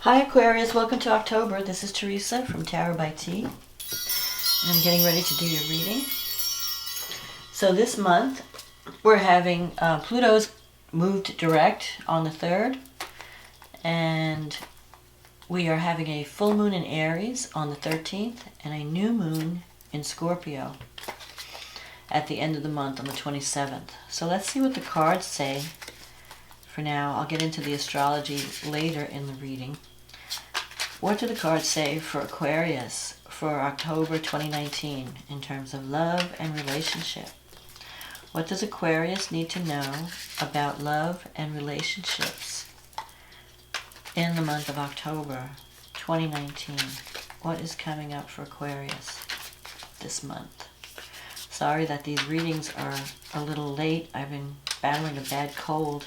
Hi Aquarius, welcome to October. This is Teresa from Tarot by T. And I'm getting ready to do your reading. So this month we're having Pluto's moved direct on the 3rd. And we are having a full moon in Aries on the 13th and a new moon in Scorpio at the end of the month on the 27th. So let's see what the cards say for now. I'll get into the astrology later in the reading. What do the cards say for Aquarius for October 2019 in terms of love and relationship? What does Aquarius need to know about love and relationships in the month of October 2019? What is coming up for Aquarius this month? Sorry that these readings are a little late. I've been battling a bad cold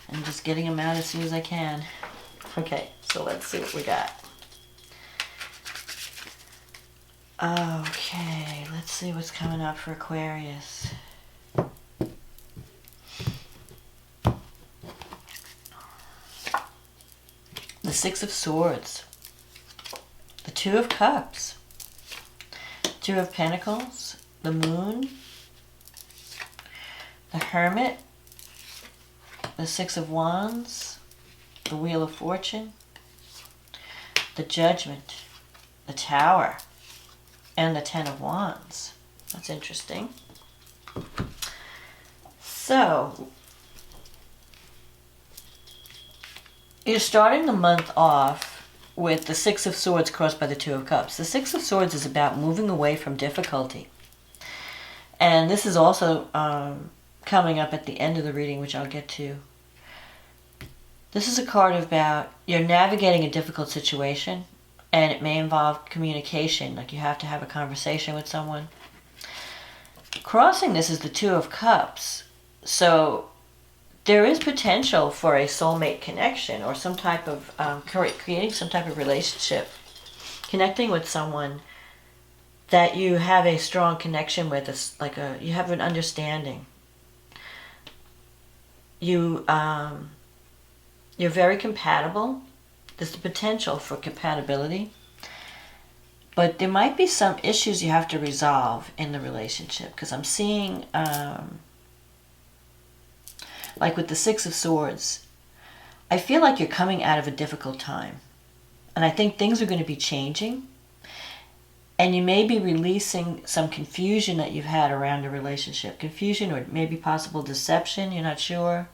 and just getting them out as soon as I can. Okay, so let's see what we got. Okay, let's see what's coming up for Aquarius. The Six of Swords, the Two of Cups, Two of Pentacles, the Moon, the Hermit, the Six of Wands, the Wheel of Fortune, the Judgment, the Tower, and the Ten of Wands. That's interesting. So, you're starting the month off with the Six of Swords crossed by the Two of Cups. The Six of Swords is about moving away from difficulty. And this is also coming up at the end of the reading, which I'll get to. This is a card about you're navigating a difficult situation, and it may involve communication, like you have to have a conversation with someone. Crossing this is the Two of Cups, so there is potential for a soulmate connection or some type of creating some type of relationship, connecting with someone that you have a strong connection with. It's like you have an understanding. You're very compatible. There's the potential for compatibility. But there might be some issues you have to resolve in the relationship. Because I'm seeing, like with the Six of Swords, I feel like you're coming out of a difficult time. And I think things are going to be changing. And you may be releasing some confusion that you've had around a relationship. Confusion or maybe possible deception, you're not sure.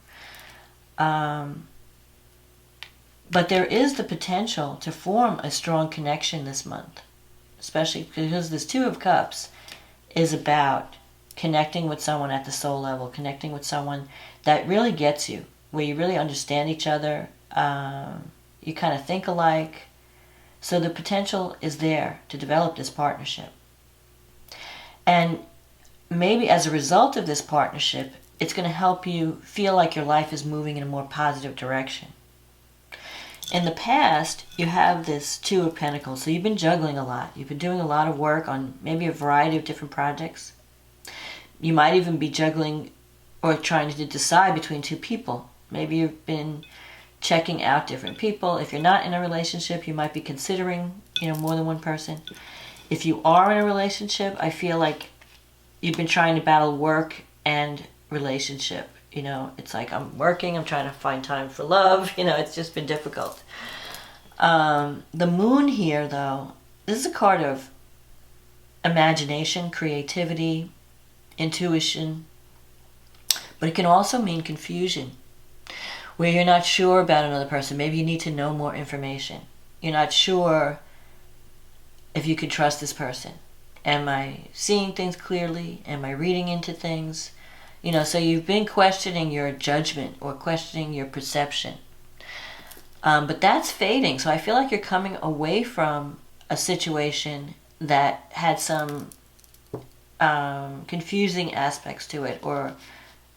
But there is the potential to form a strong connection this month, especially because this Two of Cups is about connecting with someone at the soul level, connecting with someone that really gets you, where you really understand each other, you kind of think alike. So the potential is there to develop this partnership. And maybe as a result of this partnership, it's going to help you feel like your life is moving in a more positive direction. In the past, you have this Two of Pentacles, so you've been juggling a lot. You've been doing a lot of work on maybe a variety of different projects. You might even be juggling or trying to decide between two people. Maybe you've been checking out different people. If you're not in a relationship, you might be considering, more than one person. If you are in a relationship, I feel like you've been trying to battle work and relationship. It's like I'm working, I'm trying to find time for love. It's just been difficult. The Moon here, though, this is a card of imagination, creativity, intuition. But it can also mean confusion, where you're not sure about another person. Maybe you need to know more information. You're not sure if you can trust this person. Am I seeing things clearly? Am I reading into things? So you've been questioning your judgment or questioning your perception. But that's fading. So I feel like you're coming away from a situation that had some confusing aspects to it, or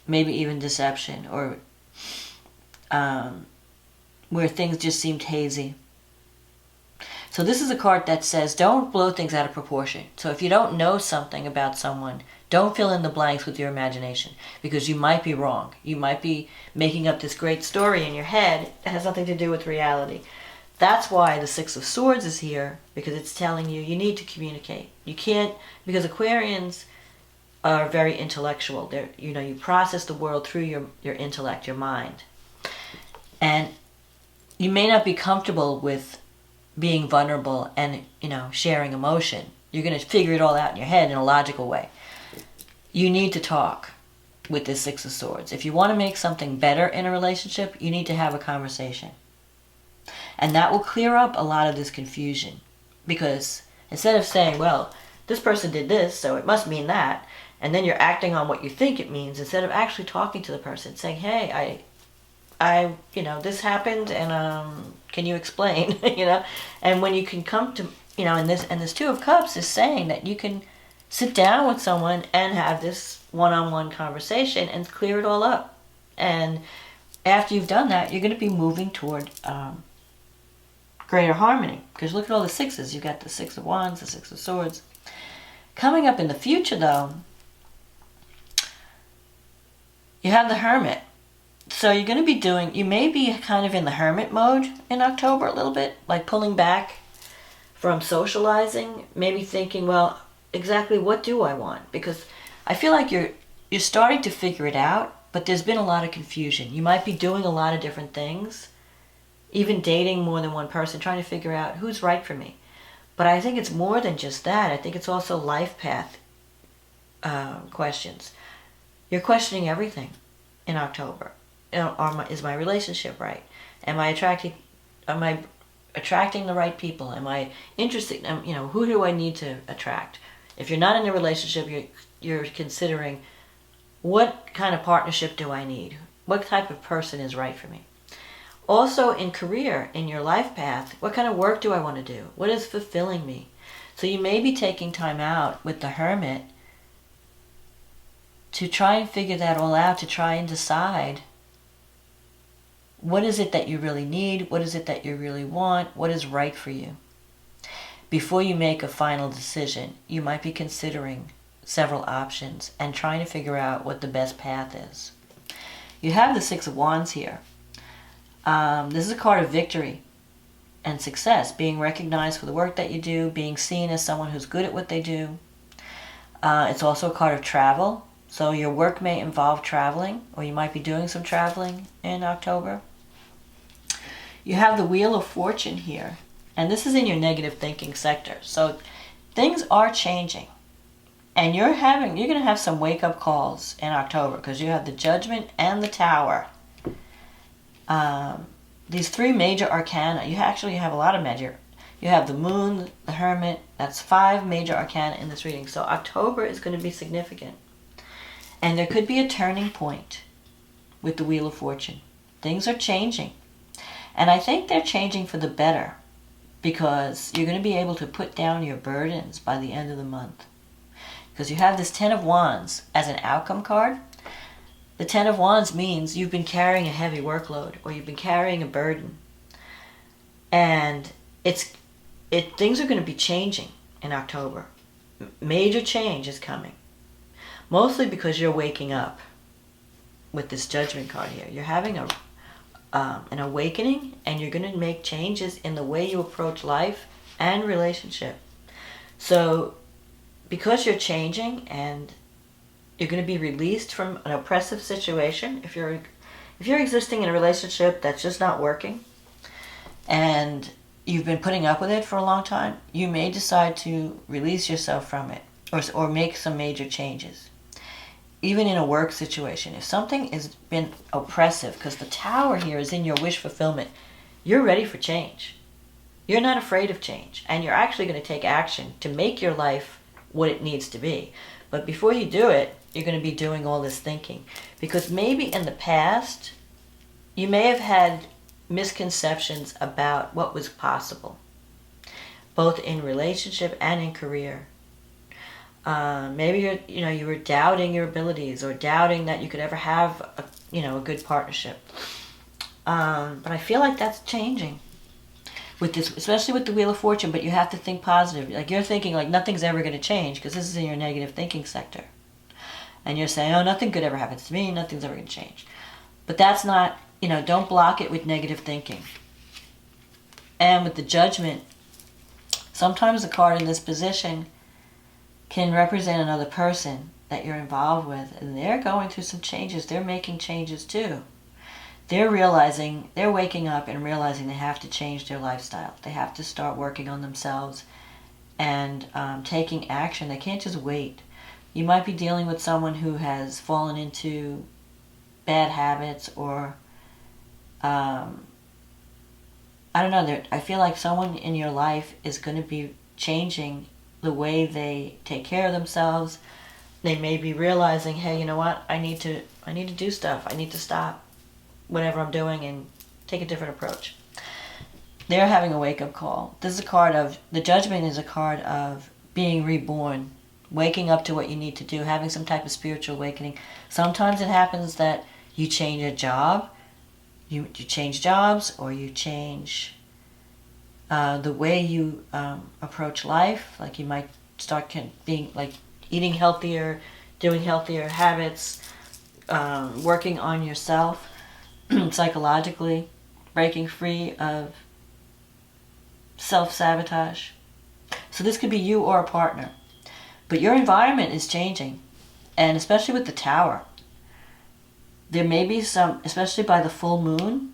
maybe even deception, or where things just seemed hazy. So this is a card that says don't blow things out of proportion. So if you don't know something about someone, Don't fill in the blanks with your imagination, because you might be wrong. You might be making up this great story in your head that has nothing to do with reality. That's why the Six of Swords is here, because it's telling you you need to communicate. You can't, because Aquarians are very intellectual. They're, you process the world through your intellect, your mind. And you may not be comfortable with being vulnerable and, sharing emotion. You're going to figure it all out in your head in a logical way. You need to talk with this Six of Swords. If you want to make something better in a relationship, you need to have a conversation. And that will clear up a lot of this confusion. Because instead of saying, well, this person did this, so it must mean that, and then you're acting on what you think it means, instead of actually talking to the person, saying, hey, I this happened, and can you explain, And when you can come to, and this Two of Cups is saying that you can sit down with someone and have this one-on-one conversation and clear it all up. And after you've done that, you're going to be moving toward greater harmony. Because look at all the sixes. You've got the Six of Wands, the Six of Swords. Coming up in the future, though, you have the Hermit. So you're going to be you may be kind of in the hermit mode in October a little bit, like pulling back from socializing, maybe thinking, well, exactly what do I want? Because I feel like you're starting to figure it out, but there's been a lot of confusion. You might be doing a lot of different things, even dating more than one person, trying to figure out who's right for me. But I think it's more than just that. I think it's also life path questions. You're questioning everything in October. Is my relationship right? Am I attracting the right people? Am I interested? Who do I need to attract? If you're not in a relationship, you're considering, what kind of partnership do I need? What type of person is right for me? Also in career, in your life path, what kind of work do I want to do? What is fulfilling me? So you may be taking time out with the Hermit to try and figure that all out, to try and decide, what is it that you really need? What is it that you really want? What is right for you? Before you make a final decision, you might be considering several options and trying to figure out what the best path is. You have the Six of Wands here. This is a card of victory and success, being recognized for the work that you do, being seen as someone who's good at what they do. It's also a card of travel. So your work may involve traveling, or you might be doing some traveling in October. You have the Wheel of Fortune here, and this is in your negative thinking sector. So things are changing, and you're going to have some wake-up calls in October, because you have the Judgment and the Tower. These three major arcana. You actually have a lot of major. You have the Moon, the Hermit. That's 5 major arcana in this reading. So October is going to be significant. And there could be a turning point with the Wheel of Fortune. Things are changing. And I think they're changing for the better, because you're going to be able to put down your burdens by the end of the month. Because you have this Ten of Wands as an outcome card. The Ten of Wands means you've been carrying a heavy workload, or you've been carrying a burden. And things are going to be changing in October. Major change is coming. Mostly because you're waking up with this Judgment card here. You're having an awakening, and you're going to make changes in the way you approach life and relationship. So because you're changing, and you're going to be released from an oppressive situation, if you're existing in a relationship that's just not working, and you've been putting up with it for a long time, you may decide to release yourself from it, or make some major changes. Even in a work situation, if something has been oppressive, because the Tower here is in your wish fulfillment, you're ready for change. You're not afraid of change, and you're actually going to take action to make your life what it needs to be. But before you do it, you're going to be doing all this thinking, because maybe in the past you may have had misconceptions about what was possible, both in relationship and in career. Maybe you were doubting your abilities, or doubting that you could ever have a good partnership. But I feel like that's changing with this, especially with the Wheel of Fortune. But you have to think positive. Like, you're thinking like nothing's ever going to change, because this is in your negative thinking sector. And you're saying, oh, nothing good ever happens to me, nothing's ever going to change. But that's not, don't block it with negative thinking. And with the Judgment, sometimes the card in this position can represent another person that you're involved with, and they're going through some changes. They're making changes too. They're waking up and realizing they have to change their lifestyle. They have to start working on themselves and taking action. They can't just wait. You might be dealing with someone who has fallen into bad habits, or I don't know. I feel like someone in your life is going to be changing the way they take care of themselves. They may be realizing, hey, you know what? I need to do stuff. I need to stop whatever I'm doing and take a different approach. They're having a wake-up call. This is a card of, the Judgment is a card of being reborn, waking up to what you need to do, having some type of spiritual awakening. Sometimes it happens that you change a job, you change jobs, or you change the way you approach life. Like you might start being like eating healthier, doing healthier habits, working on yourself psychologically, breaking free of self-sabotage. So this could be you or a partner. But your environment is changing. And especially with the Tower, there may be some, especially by the full moon,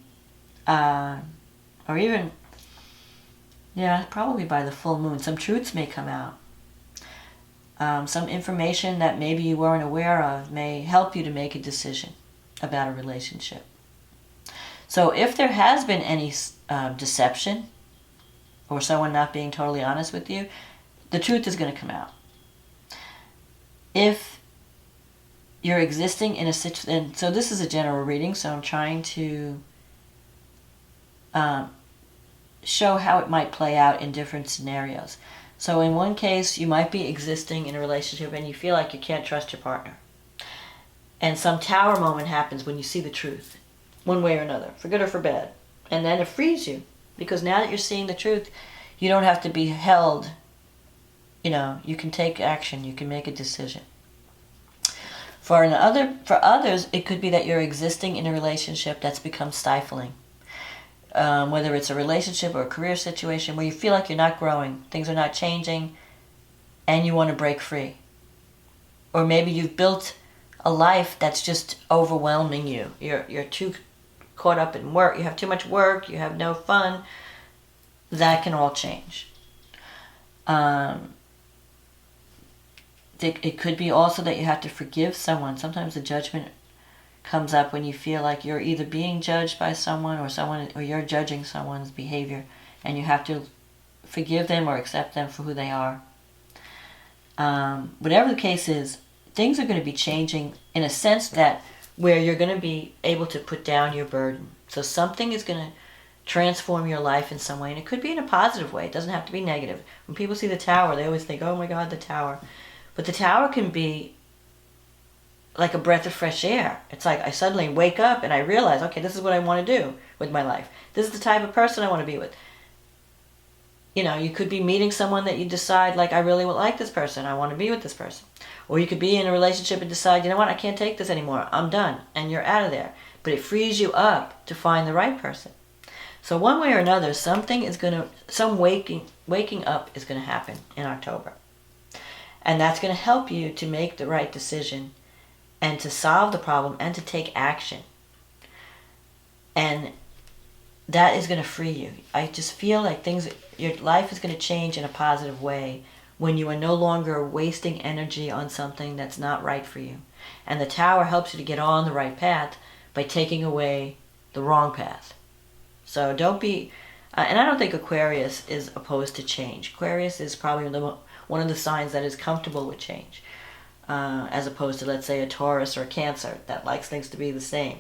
or even, probably by the full moon, some truths may come out. Some information that maybe you weren't aware of may help you to make a decision about a relationship. So if there has been any deception, or someone not being totally honest with you, the truth is going to come out. If you're existing in a situation, and so this is a general reading, so I'm trying to show how it might play out in different scenarios. So in one case, you might be existing in a relationship and you feel like you can't trust your partner. And some Tower moment happens when you see the truth, one way or another, for good or for bad. And then it frees you, because now that you're seeing the truth, you don't have to be held. You can take action, you can make a decision. For others, it could be that you're existing in a relationship that's become stifling. Whether it's a relationship or a career situation where you feel like you're not growing, things are not changing, and you want to break free. Or maybe you've built a life that's just overwhelming you. You're too caught up in work. You have too much work. You have no fun. That can all change. It could be also that you have to forgive someone. Sometimes the Judgment comes up when you feel like you're either being judged by someone, or you're judging someone's behavior, and you have to forgive them or accept them for who they are. Whatever the case is, things are going to be changing in a sense that where you're going to be able to put down your burden. So something is going to transform your life in some way, and it could be in a positive way. It doesn't have to be negative. When people see the Tower, they always think, oh my God, the Tower. But the Tower can be like a breath of fresh air. It's like I suddenly wake up and I realize, okay, this is what I want to do with my life. This is the type of person I want to be with. You could be meeting someone that you decide, like, I really would like this person. I want to be with this person. Or you could be in a relationship and decide, you know what, I can't take this anymore. I'm done. And you're out of there. But it frees you up to find the right person. So one way or another, some waking up is going to happen in October. And that's going to help you to make the right decision and to solve the problem and to take action. And that is going to free you. I just feel like your life is going to change in a positive way when you are no longer wasting energy on something that's not right for you. And the Tower helps you to get on the right path by taking away the wrong path. So don't be, and I don't think Aquarius is opposed to change. Aquarius is probably one of the signs that is comfortable with change, as opposed to, let's say, a Taurus or a Cancer that likes things to be the same.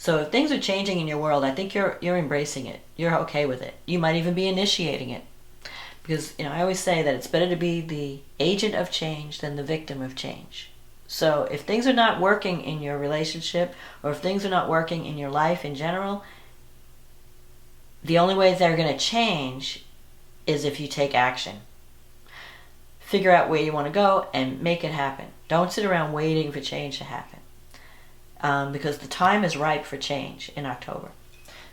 So if things are changing in your world, I think you're embracing it. You're okay with it. You might even be initiating it, because I always say that it's better to be the agent of change than the victim of change. So if things are not working in your relationship, or if things are not working in your life in general, the only way they're going to change is if you take action. Figure out where you want to go and make it happen. Don't sit around waiting for change to happen, because the time is ripe for change in October.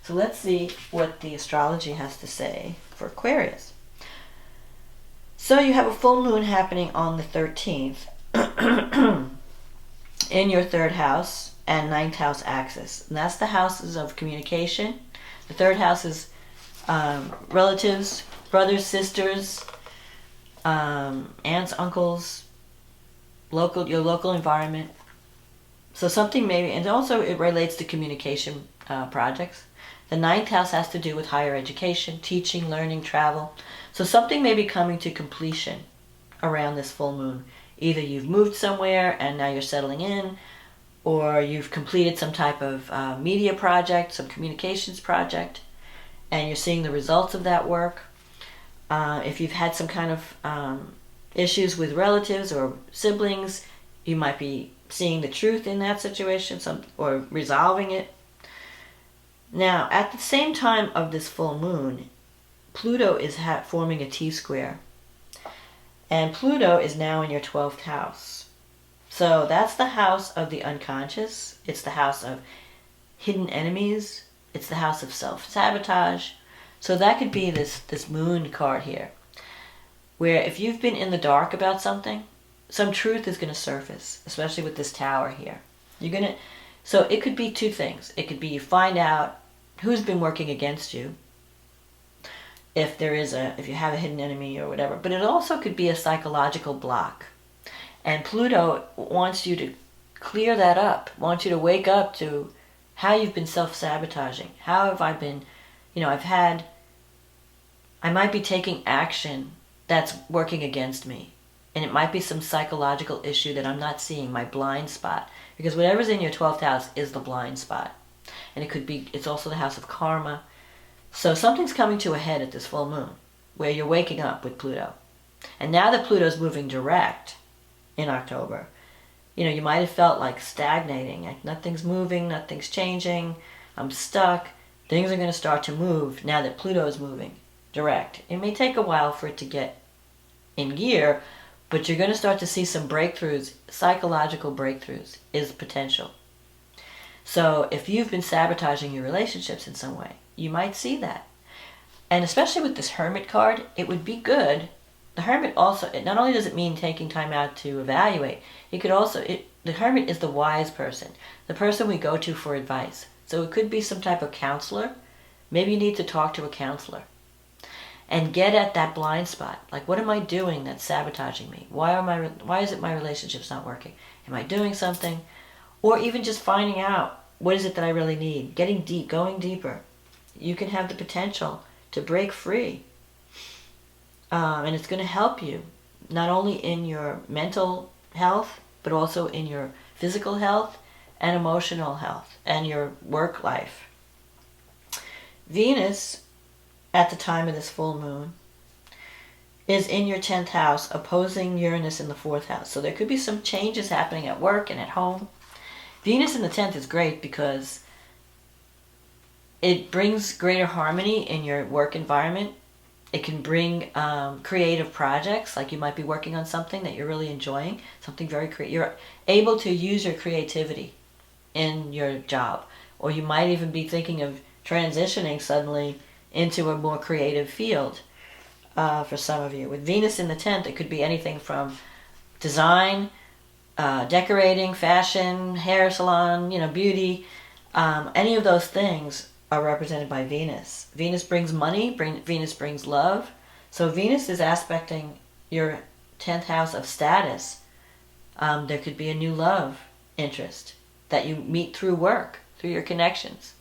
So let's see what the astrology has to say for Aquarius. So you have a full moon happening on the 13th in your third house and ninth house axis. And that's the houses of communication. The third house is relatives, brothers, sisters, aunts, uncles, your local environment. So something maybe, and also it relates to communication projects. The ninth house has to do with higher education, teaching, learning, travel. So something may be coming to completion around this full moon. Either you've moved somewhere and now you're settling in, or you've completed some type of media project, some communications project, and you're seeing the results of that work. If you've had some kind of issues with relatives or siblings, you might be seeing the truth in that situation, or resolving it. Now, at the same time of this full moon, Pluto is forming a T-square. And Pluto is now in your 12th house. So that's the house of the unconscious. It's the house of hidden enemies. It's the house of self-sabotage. So that could be this moon card here, where if you've been in the dark about something, some truth is going to surface, especially with this tower here. So it could be two things. It could be you find out who's been working against you, if you have a hidden enemy or whatever. But it also could be a psychological block. And Pluto wants you to clear that up, wants you to wake up to how you've been self-sabotaging. How have I been, I might be taking action that's working against me. And it might be some psychological issue that I'm not seeing, my blind spot. Because whatever's in your 12th house is the blind spot. And it's also the house of karma. So something's coming to a head at this full moon, where you're waking up with Pluto. And now that Pluto's moving direct in October, you might have felt like stagnating, like nothing's moving, nothing's changing, I'm stuck. Things are going to start to move now that Pluto is moving direct. It may take a while for it to get in gear, but you're going to start to see some breakthroughs. Psychological breakthroughs is potential. So if you've been sabotaging your relationships in some way, you might see that. And especially with this Hermit card, it would be good. The Hermit also, not only does it mean taking time out to evaluate, the Hermit is the wise person, the person we go to for advice. So it could be some type of counselor. Maybe you need to talk to a counselor and get at that blind spot. Like, what am I doing that's sabotaging me? Why is it my relationship's not working? Am I doing something? Or even just finding out, what is it that I really need? Getting deep, going deeper. You can have the potential to break free. And it's going to help you, not only in your mental health, but also in your physical health and emotional health and your work life. Venus, at the time of this full moon, is in your 10th house, opposing Uranus in the 4th house. So there could be some changes happening at work and at home. Venus in the 10th is great because it brings greater harmony in your work environment. It can bring creative projects, like you might be working on something that you're really enjoying, something very creative. You're able to use your creativity in your job. Or you might even be thinking of transitioning suddenly into a more creative field for some of you. With Venus in the 10th, it could be anything from design, decorating, fashion, hair salon, beauty. Any of those things are represented by Venus. Venus brings money, Venus brings love. So Venus is aspecting your 10th house of status. There could be a new love interest that you meet through work, through your connections.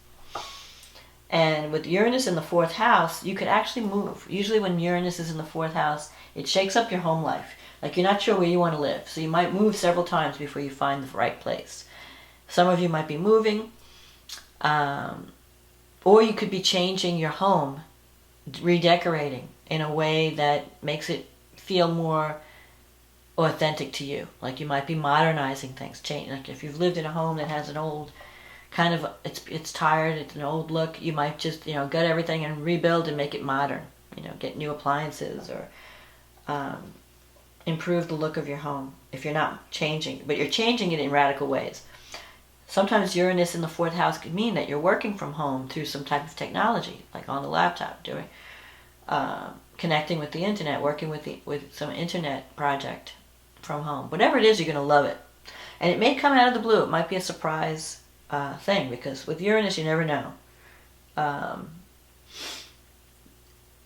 And with Uranus in the 4th house, you could actually move. Usually when Uranus is in the 4th house, it shakes up your home life. Like, you're not sure where you want to live. So you might move several times before you find the right place. Some of you might be moving. Or you could be changing your home, redecorating in a way that makes it feel more authentic to you. Like, you might be modernizing things. Like, if you've lived in a home that has an old it's tired, it's an old look, you might just, gut everything and rebuild and make it modern. Get new appliances or improve the look of your home if you're not changing, but you're changing it in radical ways. Sometimes Uranus in the 4th house could mean that you're working from home through some type of technology, like on the laptop, doing connecting with the internet, working with some internet project from home. Whatever it is, you're going to love it. And it may come out of the blue. It might be a surprise thing, because with Uranus, you never know.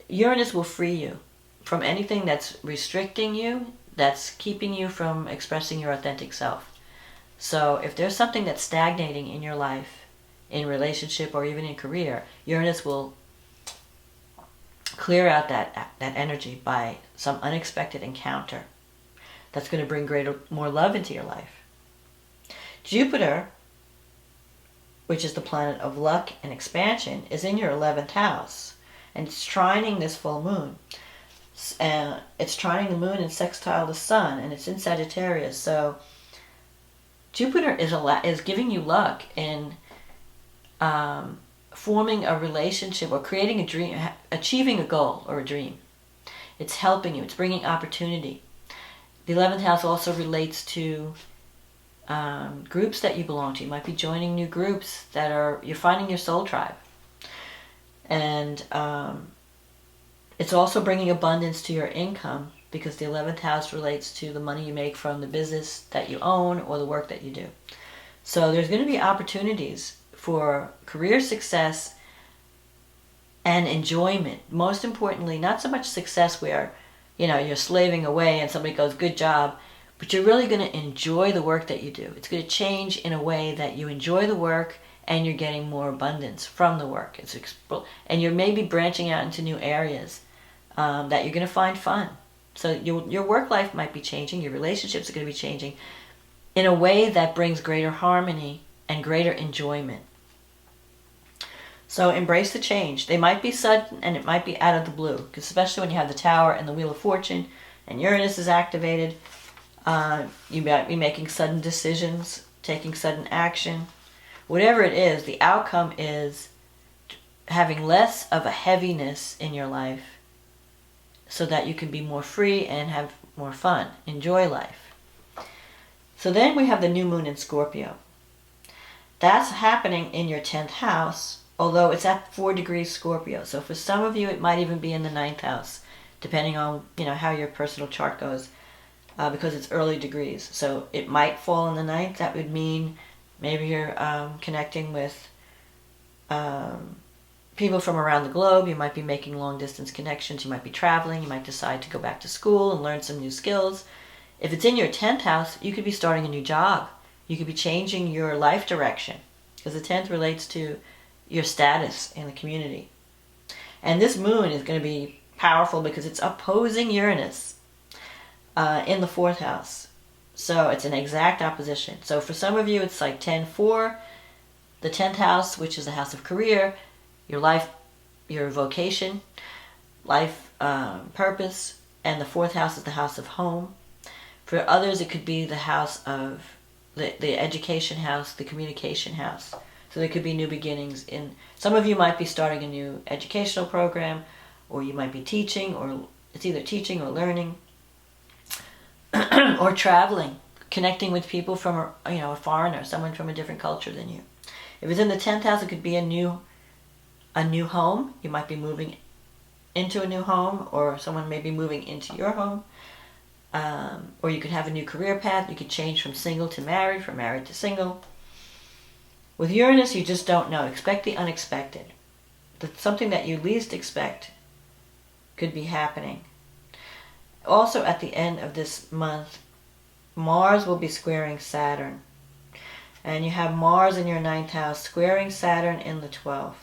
Uranus will free you from anything that's restricting you, that's keeping you from expressing your authentic self. So if there's something that's stagnating in your life, in relationship, or even in career, Uranus will clear out that energy by some unexpected encounter that's going to bring more love into your life. Jupiter, which is the planet of luck and expansion, is in your 11th house, and it's trining this full moon. It's trining the moon and sextile the sun, and it's in Sagittarius. So Jupiter is giving you luck in forming a relationship or creating a dream, achieving a goal or a dream. It's helping you. It's bringing opportunity. The 11th house also relates to groups that you belong to. You might be joining new groups you're finding your soul tribe. And it's also bringing abundance to your income, because the 11th house relates to the money you make from the business that you own or the work that you do. So there's going to be opportunities for career success and enjoyment. Most importantly, not so much success where, you're slaving away and somebody goes, good job, but you're really going to enjoy the work that you do. It's going to change in a way that you enjoy the work and you're getting more abundance from the work. And you're maybe branching out into new areas that you're going to find fun. So your work life might be changing, your relationships are going to be changing in a way that brings greater harmony and greater enjoyment. So embrace the change. They might be sudden and it might be out of the blue, because especially when you have the Tower and the Wheel of Fortune and Uranus is activated, you might be making sudden decisions, taking sudden action. Whatever it is, the outcome is having less of a heaviness in your life so that you can be more free and have more fun, enjoy life. So then we have the new moon in Scorpio. That's happening in your 10th house, although it's at 4 degrees Scorpio. So for some of you, it might even be in the 9th house, depending on how your personal chart goes, because it's early degrees. So it might fall in the 9th. That would mean maybe you're connecting with people from around the globe. You might be making long distance connections. You might be traveling. You might decide to go back to school and learn some new skills. If it's in your 10th house, you could be starting a new job. You could be changing your life direction, because the 10th relates to your status in the community. And this moon is going to be powerful because it's opposing Uranus in the 4th house. So it's an exact opposition. So for some of you, it's like 10-4, the 10th house, which is the house of career, your life, your vocation, life purpose, and the 4th house is the house of home. For others, it could be the house of the education house, the communication house. So there could be new beginnings. Some of you might be starting a new educational program, or you might be teaching, or it's either teaching or learning, or traveling, connecting with people from a foreigner, someone from a different culture than you. If it's in the 10th house, it could be a new home. You might be moving into a new home, or someone may be moving into your home. Or you could have a new career path. You could change from single to married, from married to single. With Uranus, you just don't know. Expect the unexpected. Something that you least expect could be happening. Also, at the end of this month, Mars will be squaring Saturn. And you have Mars in your 9th house squaring Saturn in the 12th.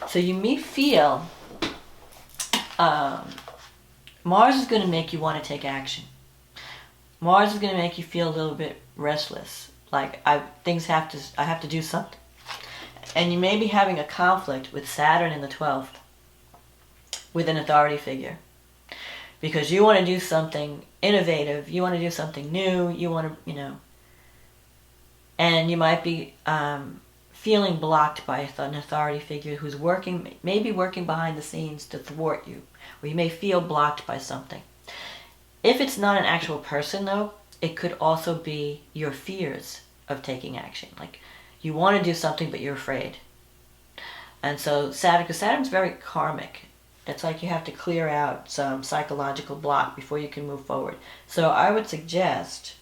So you may feel Mars is going to make you want to take action. Mars is going to make you feel a little bit restless. Like I have to do something. And you may be having a conflict with Saturn in the 12th with an authority figure. Because you want to do something innovative, you want to do something new, you want to, and you might be feeling blocked by an authority figure who's maybe working behind the scenes to thwart you, or you may feel blocked by something. If it's not an actual person, though, it could also be your fears of taking action. Like, you want to do something, but you're afraid. And so Saturn, because Saturn's very karmic. It's like you have to clear out some psychological block before you can move forward. So I would suggest,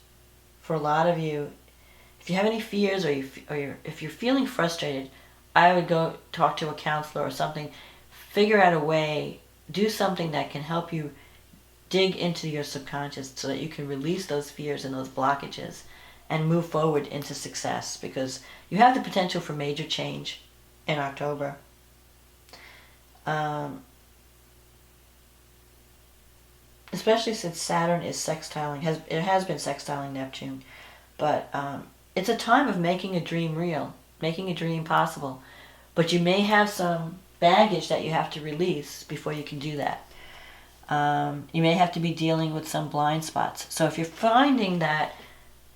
for a lot of you, if you have any fears or if you're feeling frustrated, I would go talk to a counselor or something. Figure out a way, do something that can help you dig into your subconscious so that you can release those fears and those blockages and move forward into success, because you have the potential for major change in October. Especially since Saturn is sextiling, it has been sextiling Neptune, but it's a time of making a dream real, making a dream possible. But you may have some baggage that you have to release before you can do that. You may have to be dealing with some blind spots. So if you're finding that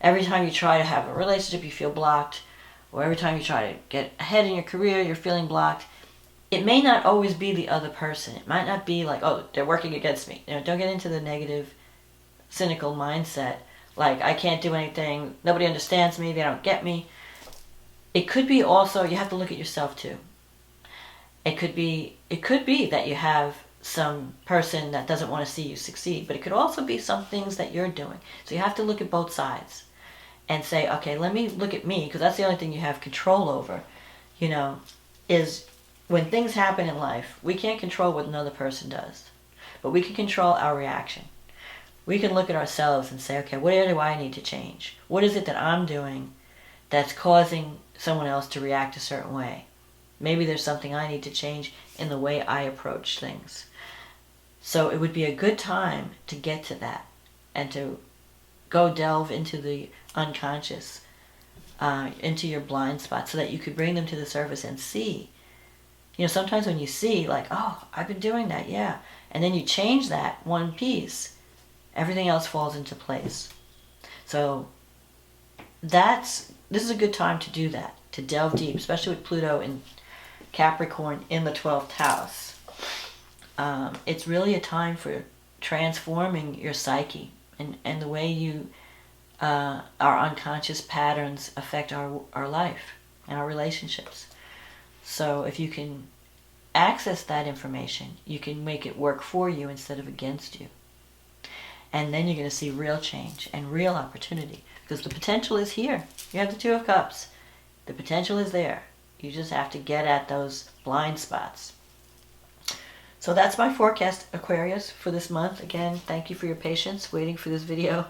every time you try to have a relationship you feel blocked, or every time you try to get ahead in your career you're feeling blocked, it may not always be the other person. It might not be like, oh, they're working against me. You know, don't get into the negative, cynical mindset. Like, I can't do anything, nobody understands me, they don't get me. It could be also, you have to look at yourself too. It could be that you have some person that doesn't want to see you succeed, but it could also be some things that you're doing. So you have to look at both sides and say, okay, let me look at me, because that's the only thing you have control over, you know, is when things happen in life, we can't control what another person does, but we can control our reaction. We can look at ourselves and say, okay, what do I need to change? What is it that I'm doing that's causing someone else to react a certain way? Maybe there's something I need to change in the way I approach things. So it would be a good time to get to that and to go delve into the unconscious, into your blind spots, so that you could bring them to the surface and see. You know, sometimes when you see, like, oh, I've been doing that, yeah, and then you change that one piece, everything else falls into place. So this is a good time to do that, to delve deep, especially with Pluto in Capricorn in the 12th house. It's really a time for transforming your psyche and the way our unconscious patterns affect our life and our relationships. So if you can access that information, you can make it work for you instead of against you. And then you're going to see real change and real opportunity, because the potential is here. You have the Two of Cups. The potential is there. You just have to get at those blind spots. So that's my forecast, Aquarius, for this month. Again, thank you for your patience waiting for this video.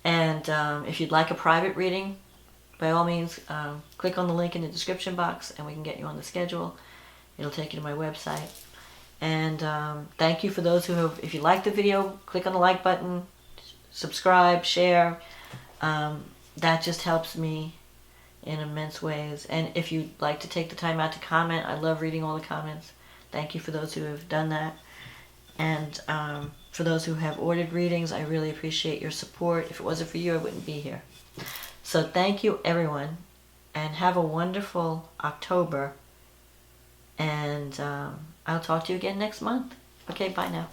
And if you'd like a private reading, by all means, click on the link in the description box and we can get you on the schedule. It'll take you to my website. And thank you for those who have, if you like the video, click on the like button, subscribe, share. That just helps me in immense ways. And if you'd like to take the time out to comment, I love reading all the comments. Thank you for those who have done that. And for those who have ordered readings, I really appreciate your support. If it wasn't for you, I wouldn't be here. So thank you, everyone, and have a wonderful October. And I'll talk to you again next month. Okay, bye now.